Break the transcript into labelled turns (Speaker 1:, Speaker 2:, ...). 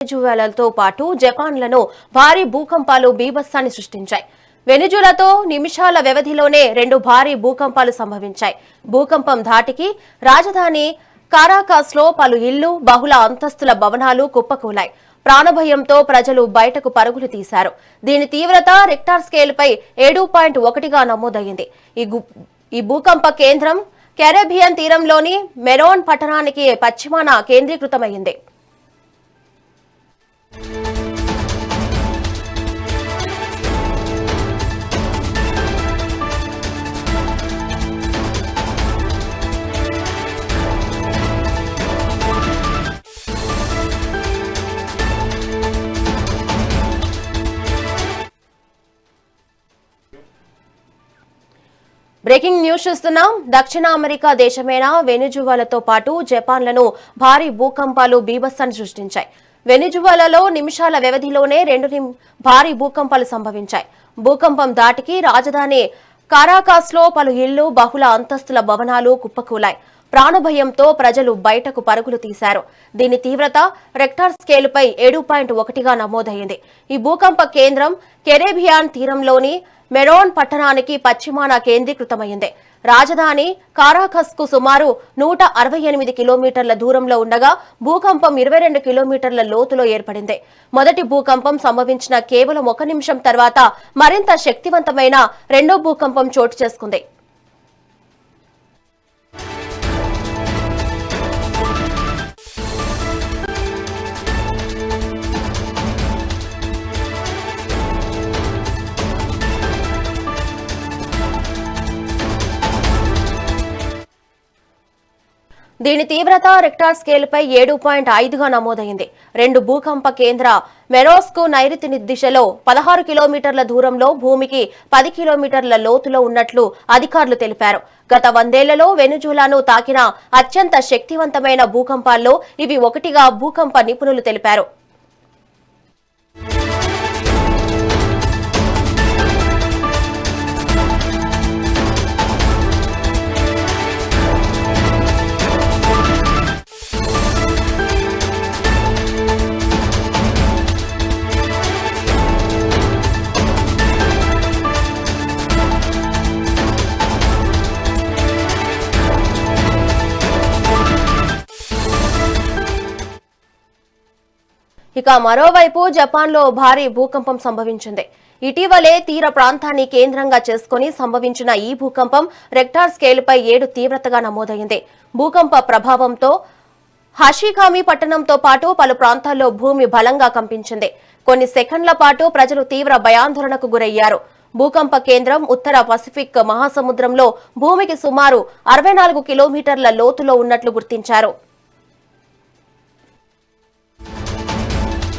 Speaker 1: వెనిజులాతో పాటు జపాన్లను భారీ భూకంపాలు బీభత్సాన్ని సృష్టించాయి. వెనిజులాతో నిమిషాల వ్యవధిలోనే 2 భారీ భూకంపాలు సంభవించాయి. భూకంపం ధాటికి రాజధాని కారాకాస్లో పలు ఇళ్లు, బహుళ అంతస్తుల భవనాలు కుప్పకూలాయి. ప్రాణభయంతో ప్రజలు బయటకు పరుగులు తీశారు. దీని తీవ్రత రిక్టార్ స్కేల్పై 7.1గా నమోదయ్యింది. ఈ భూకంప కేంద్రం కెరేబియన్ తీరంలోని మెరోన్ పట్టణానికి పశ్చిమాన కేంద్రీకృతమైంది. బ్రేకింగ్ న్యూస్ చూస్తున్నాం. దక్షిణ అమెరికా దేశమైన వెనిజులాతో పాటు జపాన్లను భారీ భూకంపాలు బీభత్సాన్ని సృష్టించాయి. వెనిజులాలో నిమిషాల వ్యవధిలోనే 2 భారీ భూకంపాలు సంభవించాయి. భూకంపం ధాటికి రాజధాని కారాకాస్లో పలు ఇళ్లు, బహుళ అంతస్తుల భవనాలు కుప్పకూలాయి. ప్రాణభయంతో ప్రజలు బయటకు పరుగులు తీశారు. దీని తీవ్రత రిక్టార్ స్కేలుపై 7.1గా నమోదైంది. ఈ భూకంప కేంద్రం కెరేబియన్ తీరంలోని మెరోన్ పట్టణానికి పశ్చిమాన కేంద్రీకృతమైంది. రాజధాని కారాకస్ కు సుమారు 168 కిలోమీటర్ల దూరంలో ఉండగా భూకంపం 22 కిలోమీటర్ల లోతులో ఏర్పడింది. మొదటి భూకంపం సంభవించిన కేవలం 1 నిమిషం తర్వాత మరింత శక్తివంతమైన రెండో భూకంపం చోటు చేసుకుంది. దీని తీవ్రత రిక్టార్ స్కేలుపై 7.5గా నమోదైంది. 2 భూకంప కేంద్ర మెరోస్కు నైరుతి దిశలో 16 కిలోమీటర్ల దూరంలో, భూమికి 10 కిలోమీటర్ల లోతులో ఉన్నట్లు అధికారులు తెలిపారు. గత 100 ఏళ్లలో వెనిజులాను తాకిన అత్యంత శక్తివంతమైన భూకంపాల్లో ఇవి ఒకటిగా భూకంప నిపుణులు తెలిపారు. ఇక మరోవైపు జపాన్లో భారీ భూకంపం సంభవించింది. ఇటీవలే తీర ప్రాంతాన్ని కేంద్రంగా చేసుకుని సంభవించిన ఈ భూకంపం రిక్టార్ స్కేలుపై 7 తీవ్రతగా నమోదైంది. భూకంప ప్రభావంతో హషికామి పట్టణంతో పాటు పలు ప్రాంతాల్లో భూమి బలంగా కంపించింది. కొన్ని సెకండ్ల పాటు ప్రజలు తీవ్ర భయాందోళనకు గురయ్యారు. భూకంప కేంద్రం ఉత్తర పసిఫిక్ మహాసముద్రంలో భూమికి సుమారు 64 కిలోమీటర్ల లోతులో ఉన్నట్లు గుర్తించారు.